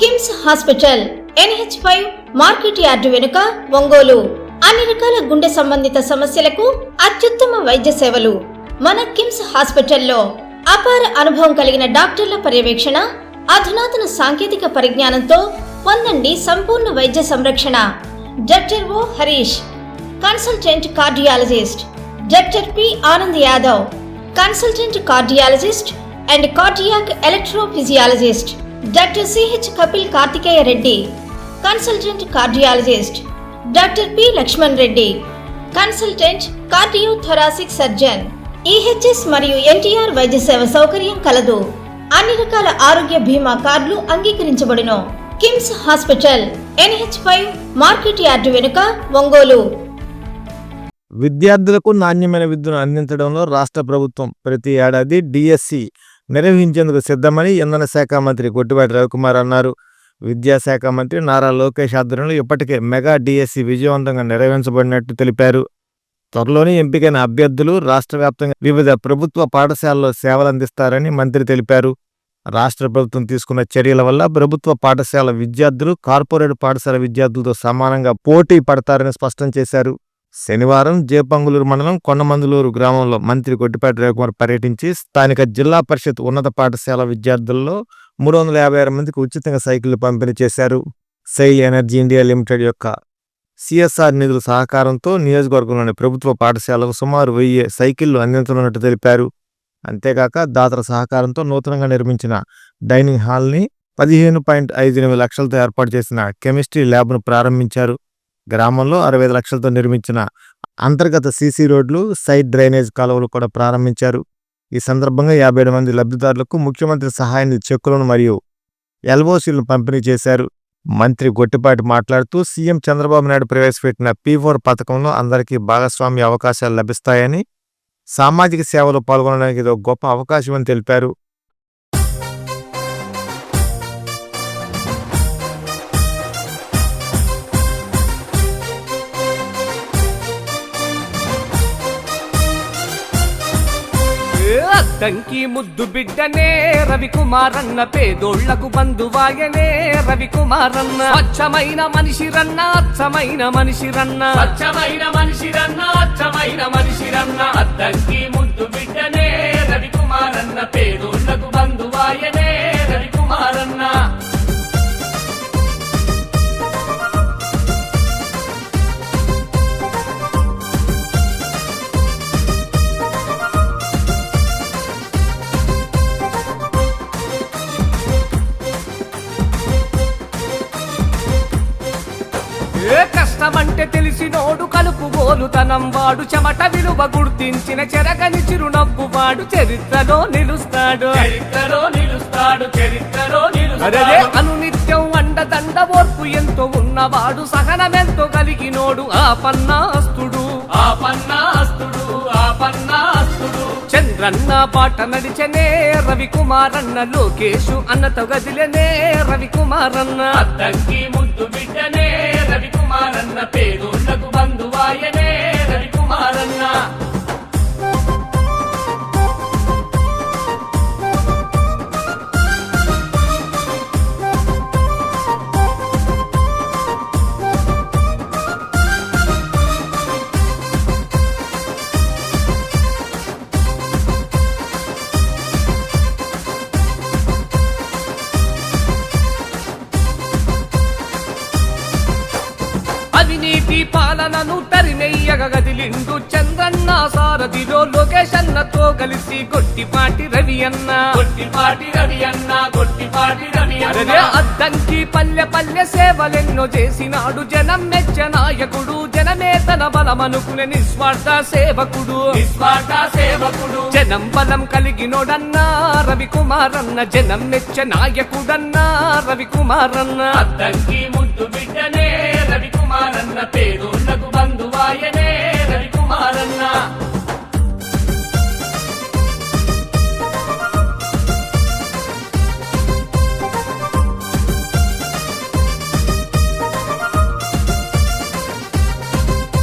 KIMS hospital NH5 market yard వెనుక ఒంగోలు. అన్ని రకాల గుండె సంబంధిత సమస్యలకు అత్యుత్తమ వైద్య సేవలు. మన కిమ్స్ హాస్పిటల్లో అపార అనుభవం కలిగిన డాక్టర్ల పర్యవేక్షణ, అధునాతన సాంకేతిక పరిజ్ఞానంతో పొందండి సంపూర్ణ వైద్య సంరక్షణ. Doctor O Harish, consultant cardiologist. Doctor P Anand Yadav, consultant cardiologist and cardiac electrophysiologist. Doctor CH Kapil Karthikeya Reddy, consultant cardiologist. Doctor P Lakshman Reddy, consultant cardiothoracic surgeon. EHS మరియు NTR వైద్య సేవ సౌకర్యం కలదు. అన్ని రకాల ఆరోగ్య బీమా కార్డులు అంగీకరించబడును. KIMS hospital NH5 market yard వెనుక ఒంగోలు. విద్యార్థులకు నాణ్యమైన విద్యను అందించడంలో రాష్ట్ర ప్రభుత్వం ప్రతి ఏడాది DSC నిర్వహించేందుకు సిద్ధమని ఇంధన శాఖ మంత్రి గొట్టిపాటి రవికుమార్ అన్నారు. విద్యాశాఖ మంత్రి నారా లోకేష్ ఆధ్వర్యంలో ఇప్పటికే మెగా DSC విజయవంతంగా నిర్వహించబడినట్టు తెలిపారు. త్వరలోనే ఎంపికైన అభ్యర్థులు రాష్ట్ర వ్యాప్తంగా వివిధ ప్రభుత్వ పాఠశాలల్లో సేవలు అందిస్తారని మంత్రి తెలిపారు. రాష్ట్ర ప్రభుత్వం తీసుకున్న చర్యల వల్ల ప్రభుత్వ పాఠశాల విద్యార్థులు కార్పొరేట్ పాఠశాల విద్యార్థులతో సమానంగా పోటీ పడతారని స్పష్టం చేశారు. శనివారం జేపంగులూరు మండలం కొండమందులూరు గ్రామంలో మంత్రి గొట్టిపాటి రవికుమార్ పర్యటించి స్థానిక జిల్లా పరిషత్ ఉన్నత పాఠశాల విద్యార్థుల్లో 356 మందికి ఉచితంగా సైకిళ్లు పంపిణీ చేశారు. సెయిల్ ఎనర్జీ ఇండియా లిమిటెడ్ యొక్క CSR నిధుల సహకారంతో నియోజకవర్గంలోని ప్రభుత్వ పాఠశాలకు సుమారు 1000 సైకిళ్లు అందించనున్నట్టు తెలిపారు. అంతేకాక దాతల సహకారంతో నూతనంగా నిర్మించిన డైనింగ్ హాల్ని 15.58 లక్షలతో ఏర్పాటు చేసిన కెమిస్ట్రీ ల్యాబ్ను ప్రారంభించారు. గ్రామంలో 65 లక్షలతో నిర్మించిన అంతర్గత CC రోడ్లు, సైడ్ డ్రైనేజ్ కాలువలు కూడా ప్రారంభించారు. ఈ సందర్భంగా 57 మంది లబ్ధిదారులకు ముఖ్యమంత్రి సహాయ నిధి చెక్కులను మరియు LOCలను పంపిణీ చేశారు. మంత్రి గొట్టిపాటి మాట్లాడుతూ సీఎం చంద్రబాబు నాయుడు ప్రవేశపెట్టిన P4 పథకంలో అందరికీ భాగస్వామ్య అవకాశాలు లభిస్తాయని, సామాజిక సేవలో పాల్గొనడానికి ఇది ఒక గొప్ప అవకాశం అని తెలిపారు. అద్దంకి ముద్దు బిడ్డనే రవికుమారన్న, పేదోళ్లకు బంధువాయనే రవికుమారన్న. స్వచ్ఛమైన మనిషిరన్న, అచ్చమైన మనిషిరన్న, స్వచ్ఛమైన మనిషిరన్న, అచ్చమైన మనిషిరన్న. అద్దంకి ముద్దు బిడ్డనే రవికుమారన్న, పేదోళ్లకు బంధువాయనే రవికుమారన్న. కష్టమంటే తెలిసినోడు, కలుపుగోలుతనం వాడు, చెమట విలువ గుర్తించిన చెరగని చిరునవ్వు వాడు చరిత్రలో నిలుస్తాడు, చరిత్రలో నిలుస్తాడు, చరిత్రలో నిలుస్తాడు. అనునిత్యం అండదండ ఓర్పు ఎంతో ఉన్నవాడు, సహనమెంతో కలిగినోడు ఆపన్నాస్తుడు, ఆపన్నాస్తుడు, ఆపన్నాస్తుడు. చంద్రన్న పాట నడిచనే రవికుమారన్న, లోకేషు అన్నతో గదిలనే రవికుమారన్న. అద్దంకి ముద్దు బిడ్డనే రవికుమారన్న, పేదోళ్లకు బంధువాయనే రవికుమారన్న. అవినీతి పాలనను తరిమెయ్యగ గదిలిండు చంద్రన్న సారథిలో లోకేషన్నతో కలిసి గొట్టిపాటి రవి అన్న, గొట్టిపాటి రవి అన్న, గొట్టిపాటి రవి అన్న. అద్దంకి పల్లె పల్లె సేవలెన్నో చేసినాడు, జనం మెచ్చ నాయకుడు, జనమే తన బలమనుకునే నిస్వార్థ సేవకుడు, నిస్వార్థ సేవకుడు. జనం బలం కలిగినోడన్నా రవికుమారన్న, జనం మెచ్చ నాయకుడన్నా రవికుమారన్న. అద్దంకి ముద్దు బిడ్డనే రవికుమారన్న, పేదోళ్లకు బంధువాయనే రవికుమారన్న.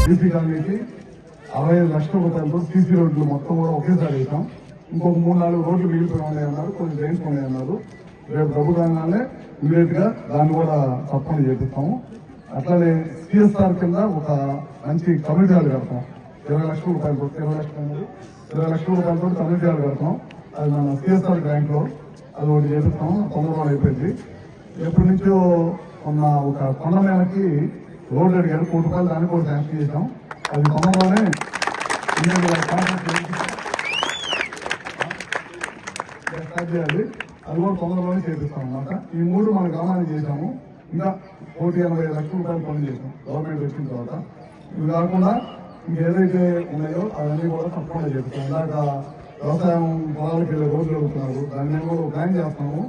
DC 65 లక్షల రూపాయలతో CC రోడ్లు మొత్తం కూడా ఒకేసారి వేసాం. ఇంకొక 3-4 రోడ్లు మిగిలిపోయి ఉన్నాయన్నారు, కొన్ని డ్రైన్స్ ఉన్నాయన్నారు. రేపు ప్రభుత్వంగానే ఇమీడియట్ గా దాన్ని కూడా తప్పకుండా చేపిస్తాము. అట్లానే సిఎస్ఆర్ కింద ఒక మంచి కమ్యూనిటీ హాల్ కడతాం. 20 లక్షల రూపాయలతో 20 లక్షల రూపాయలతో కమ్యూనిటీ హాల్ కడతాం. అది మన సిఎస్ఆర్ బ్యాంక్ లో అది ఒకటి చేపిస్తాం. తొందరలో అయిపోయింది. ఎప్పటి నుంచో ఉన్న ఒక కొండ మీదకి రోడ్డు అడిగారు, 1 కోటి రూపాయలు దాన్ని కూడా శాంక్షన్ చేశాం. అది తొందరలోనే స్టార్ట్ చేయాలి. అది కూడా తొందరలోనే చేపిస్తాం అన్నమాట. ఈ 3 మన గ్రామానికి చేశాము. ఇంకా 1,80 లక్షల రూపాయలు పనులు చేశాం గవర్నమెంట్ వచ్చిన తర్వాత. ఇవి కాకుండా ఇంకేదైతే ఉన్నాయో అవన్నీ కూడా తప్పకుండా చేపిస్తాం. ఇందాక వ్యవసాయం పొలాలకు వెళ్ళే రోజులు అవుతున్నారు, దాన్ని మేము కూడా ప్లాన్ చేస్తాము.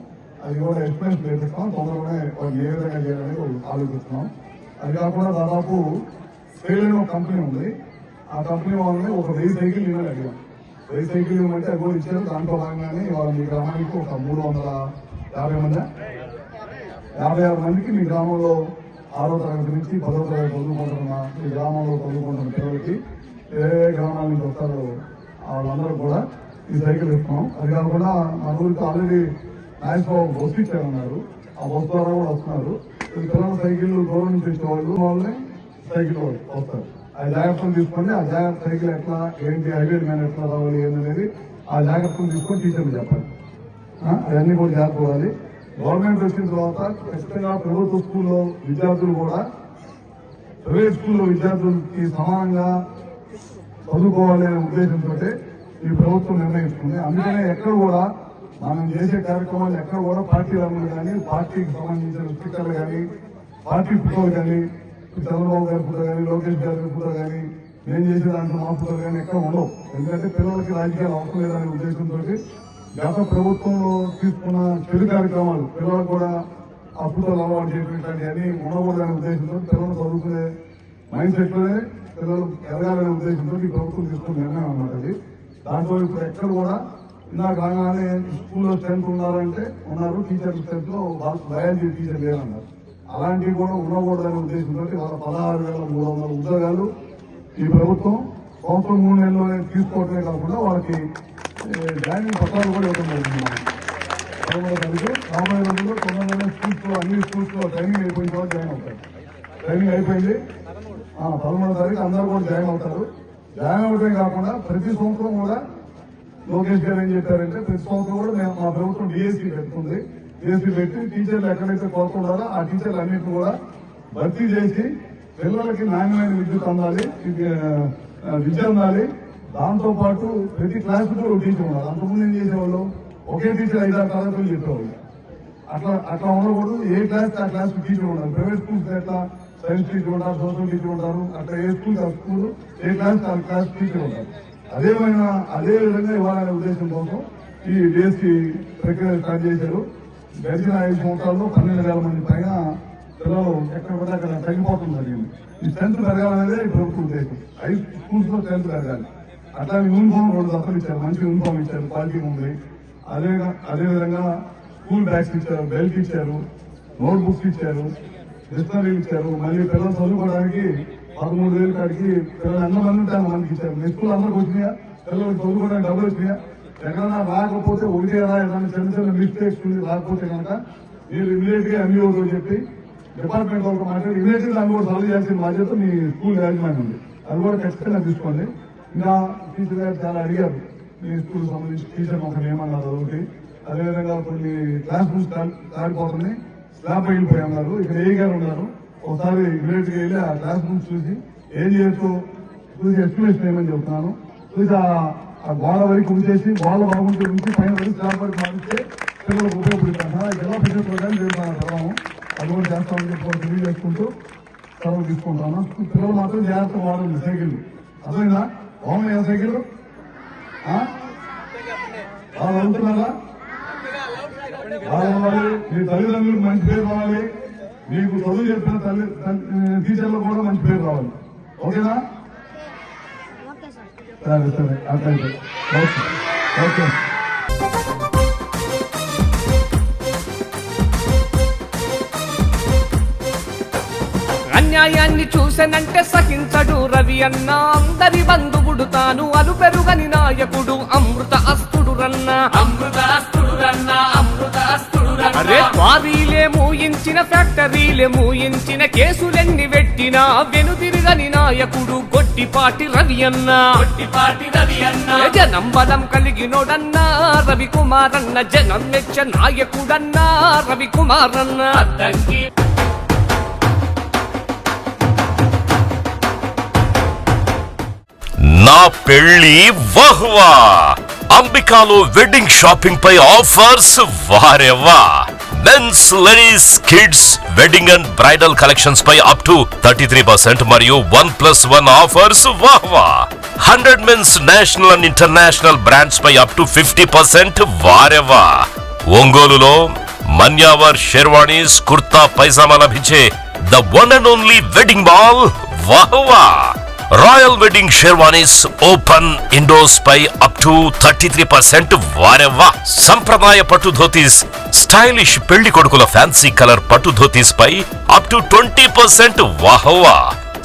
అది కూడా ఎక్స్ప్లెయిన్ చేపిస్తాం. తొందరలోనే వాళ్ళు ఏ విధంగా చేయాలని ఆలోచిస్తున్నాం. అది కాకుండా దాదాపు స్కేల్ అనే ఒక కంపెనీ ఉంది. ఆ కంపెనీ వాళ్ళని ఒక 1000 సైకిల్ ఇవ్వాలి అడిగాం. 1000 సైకిల్ ఇవ్వమంటే అది కూడా ఇచ్చారు. దాంట్లో భాగంగానే ఇవాళ మీ గ్రామానికి ఒక 356 మందికి మీ గ్రామంలో 6వ తరగతి నుంచి 10వ తరగతి చదువుకుంటున్న మీ గ్రామంలో చదువుకుంటున్న పిల్లలకి ఏ గ్రామాల నుంచి వస్తారో వాళ్ళందరూ కూడా ఈ సైకిల్ ఇస్తున్నాం. అది కాకుండా మన ఊరికి ఆల్రెడీ నాయకులు బస్సు ఇచ్చారన్నారు. ఆ బస్సు ద్వారా కూడా వస్తున్నారు. ఈ పిల్లల సైకిల్ దూరం నుంచి వచ్చే వాళ్ళని సైకిల్ వస్తారు. ఆ జాగ్రత్తలు తీసుకొని ఆ జాగ్రత్త సైకిల్ ఎట్లా ఏంటి హైవే మీద ఎట్లా రావాలి ఏంటనేది ఆ జాగ్రత్తలు తీసుకొని టీచర్లు చెప్పాలి. అవన్నీ కూడా జాగ్రత్త. గవర్నమెంట్ వచ్చిన తర్వాత ఖచ్చితంగా ప్రభుత్వ స్కూల్లో విద్యార్థులు కూడా ప్రైవేట్ స్కూల్లో విద్యార్థులకి సమానంగా చదువుకోవాలి అనే ఉద్దేశంతో ఈ ప్రభుత్వం నిర్ణయిస్తుంది. అందుకనే ఎక్కడ కూడా మనం చేసే కార్యక్రమాలు ఎక్కడ కూడా పార్టీ రంగులు కానీ, పార్టీకి సంబంధించిన స్టిక్కర్లు కానీ, పార్టీ ఫోటోలు కానీ, చంద్రబాబు గారి ఫోటో కానీ, లోకేష్ గారి ఫోటో కానీ, నేను చేసే దాంట్లో మా ఫోటోలు కానీ ఎక్కడ ఉండవు. ఎందుకంటే పిల్లలకి రాజకీయాలు అవసరం లేదనే ఉద్దేశంతో గత ప్రభుత్వంలో తీసుకున్న చెడు కార్యక్రమాలు పిల్లలకు కూడా ఆ ఫోటోలు అలవాటు చేయడానికి అని ఉండకూడదనే ఉద్దేశంతో పిల్లలు చదువుకునే మైండ్ సెట్ లోనే పిల్లలు ఎదగాలనే ఉద్దేశంతో ఈ ప్రభుత్వం తీసుకున్న నిర్ణయం అన్నమాట. అది దాంట్లో ఇప్పుడు ఎక్కడ కూడా ఇందాక రాగానే స్కూల్లో స్ట్రెంత్ ఉన్నారు, టీచర్ స్ట్రెంత్ లో బయాలజీ టీచర్ లేదన్నారు. అలాంటివి కూడా ఉండకూడదనే ఉద్దేశంతో వాళ్ళ 16,300 ఉద్యోగాలు ఈ ప్రభుత్వం సంవత్సరం 3 నెలల్లో తీసుకోవడమే కాకుండా వాళ్ళకి జాయినింగ్ పత్రాలు కూడా ఇవ్వడం జరుగుతుంది. రాబోయే రోజుల్లో తొందరగానే స్కూల్స్ లో అన్ని స్కూల్స్ లో ట్రైనింగ్ అయిపోయిన తర్వాత జాయిన్ అవుతారు. ట్రైనింగ్ అయిపోయింది 13వ తారీఖు అందరూ కూడా జాయిన్ అవుతారు. జాయిన్ అవడమే కాకుండా ప్రతి సంవత్సరం కూడా లోకేష్ గారు ఏం చెప్పారంటే ప్రతి సంవత్సరం కూడా మా ప్రభుత్వం డిఎస్సీ పెడుతుంది. డిఎస్సీ పెట్టి టీచర్లు ఎక్కడైతే కొరత ఉండాలో ఆ టీచర్లు అన్నింటినీ కూడా భర్తీ చేసి పిల్లలకి నాణ్యమైన విద్యుత్ అందాలి, విద్య అందాలి. దాంతో పాటు ప్రతి క్లాస్ కూడా ఒక టీచర్ ఉన్నారు. అంతకుముందు ఏం చేసేవాళ్ళు ఒకే టీచర్ 5-6 తరగతులు చెప్పేవాళ్ళు. అట్లా ఉండకూడదు. ఏ క్లాస్ ఆ క్లాస్ టీచర్ ఉండాలి. ప్రైవేట్ స్కూల్స్ ఎట్లా సైన్స్ టీచర్ ఉంటారు, సోషల్ టీచర్ ఉంటారు. అట్లా ఏ స్కూల్ ఆ స్కూల్ ఏ క్లాస్ ఆ క్లాస్ టీచర్ ఉంటారు. అదే విధంగా ఇవ్వాలనే ఉద్దేశం కోసం ఈ డిఎస్సీ ప్రక్రియ స్టార్ట్ చేశారు. గడిచిన 5 సంవత్సరాల్లో 12,000 మంది పైన పిల్లలు ఎక్కడ పడితే అక్కడ తగ్గిపోవడం జరిగింది. ఈ స్ట్రెంత్ పెరగాలనేదే ఈ ప్రభుత్వ ఉద్దేశం. 5 స్కూల్స్ లో స్ట్రెంత్ పెరగాలి. అట్లా యూనిఫామ్ 2 దఫలు ఇచ్చారు, మంచి యూనిఫామ్ ఇచ్చారు, క్వాలిటీ ఉంది. అదేవిధంగా స్కూల్ బ్యాగ్స్ ఇచ్చారు, బెల్ట్ ఇచ్చారు, నోట్ బుక్స్ ఇచ్చారు, డిక్షనరీలు ఇచ్చారు. మళ్ళీ పిల్లలు చదువుకోవడానికి 13,000 కాడికి పిల్లలు ఎంతమంది ఉంటే అంతమందికి ఇచ్చారు. మీ స్కూల్ అందరికి వచ్చినాయా? పిల్లలకు చదువుకోవడానికి డబ్బులు వచ్చినాయా? ఎక్కడన్నా రాకపోతే ఒకటి ఏదైనా చిన్న మిస్టేక్స్ రాకపోతే కనుక మీరు ఇమీడియట్ గా ఎంఈఓతో చెప్పి డిపార్ట్మెంట్ వాళ్ళతో మాట్లాడి ఇమీడియట్ గా దాన్ని కూడా సాల్వ్ చేయాల్సిన బాధ్యత మీ స్కూల్ యాజమాన్యం ఉంది. అది కూడా ఖచ్చితంగా తీసుకోండి. ఇంకా టీచర్ గారు చాలా అడిగారు మీ స్కూల్ సంబంధించి టీచర్ ఒకరు ఏమన్నారు ఒకటి. అదేవిధంగా కొన్ని క్లాస్ రూమ్స్ కాలిపోతున్నాయి, స్లాబ్ అయిపోయి ఉన్నారు. ఇక్కడ ఏ గారు ఉన్నారు, ఒకసారి ఇమీడియట్ గా వెళ్ళి ఆ క్లాస్ రూమ్స్ చూసి ఏం చేయొచ్చు చూసి ఎస్టిమేషన్ ఏమని చెప్తున్నాను. చూసి ఆ గోడ వరకు ఉంచేసి గోడ బాగుంటే ఉంచి పైన వరకు స్లాబ్ వరకు మారిస్తే పిల్లలకు ఉపయోగపడుతున్నా జిల్లా పరిషత్ కానీ జరుగుతున్న ప్రభావం అది కూడా చేస్తామని చెప్పి తెలియజేసుకుంటూ సెలవు తీసుకుంటాను. పిల్లలు మాత్రం జాగ్రత్తగా వాడండి సైకిల్. అర్థమైందా? బాగున్నాయా సైకిల్? వాళ్ళు అవుతున్నారా? రావాలి. మీ తల్లిదండ్రులకు మంచి పేరు రావాలి. మీకు చదువు చెప్పిన టీచర్లు కూడా మంచి పేరు రావాలి. ఓకేనా? సరే అట్లయితే ఓకే. అన్యాయాన్ని చూసెనంటే సహించడు రవి అన్న. అందరి బంధువుడు తాను అలు పెరుగని నాయకుడు అమృత అస్తుడు రన్న. అరే క్వారీలే మూయించిన ఫ్యాక్టరీలే మూయించిన కేసులెన్ని పెట్టినా వెనుదిరగని నాయకుడు గొట్టిపాటి రవి అన్న జనం బలం కలిగినోడన్నా రవికుమార్ అన్న జనం మెచ్చ నాయకుడన్నా రవికుమార్ అన్న నా పెళ్లి వహ్వా అంబికాలో వెడ్డింగ్ షాపింగ్ పై ఆఫర్స్ వారెవ్వా mens ladies kids wedding and bridal collections పై అప్ టు 33% మరియు 1+1 ఆఫర్స్ వాహ్వా 100 mens national and international brands పై అప్ టు 50% వారెవ్వా ఒంగోలులో మన్యావర్ షెర్వాణీస్ కుర్తా పైజామా లభించే the one and only wedding mall వాహ్వా royal wedding sherwanis open indoors పై అప్ టు 33% వారెవ్వా సంప్రదాయ పట్టు ధోతీస్ స్టైలిష్ పెళ్లి కొడుకుల ఫ్యాన్సీ కలర్ పట్టు ధోతీస్ పై అప్ టు 20% వాహ్వా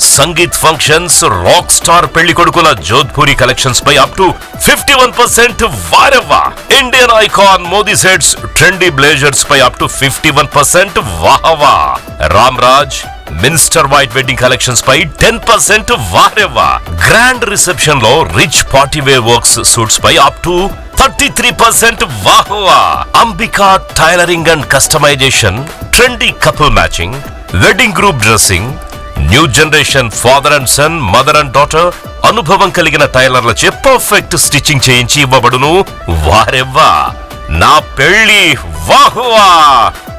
సంగీత్ ఫంక్షన్స్ రాక్ స్టార్ పెళ్లి కొడుకుల జోధ్పూరి కలెక్షన్స్ పై అప్ టు 51% వారెవ్వా Indian icon Modi sets trendy blazers పై అప్ టు 51% వాహ్వా Ram Raj minister white wedding collections పై 10% వారెవ్వా గ్రాండ్ రిసెప్షన్ లో rich party wear works suits పై అప్ టు 33% వాహ్వా Ambika tailoring and customisation trendy couple matching wedding group dressing new generation father and son mother and daughter అనుభవం కలిగిన టైలర్లచే perfect stitching చేయించి ఇవ్వబడును వారెవ్వా నా పెళ్లి వాహ్వా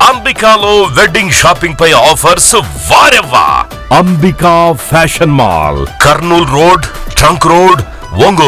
అంబికాలో వెడ్డింగ్ షాపింగ్ పై ఆఫర్స్ వారెవ్వా Ambika fashion mall Kurnool road trunk road Ongole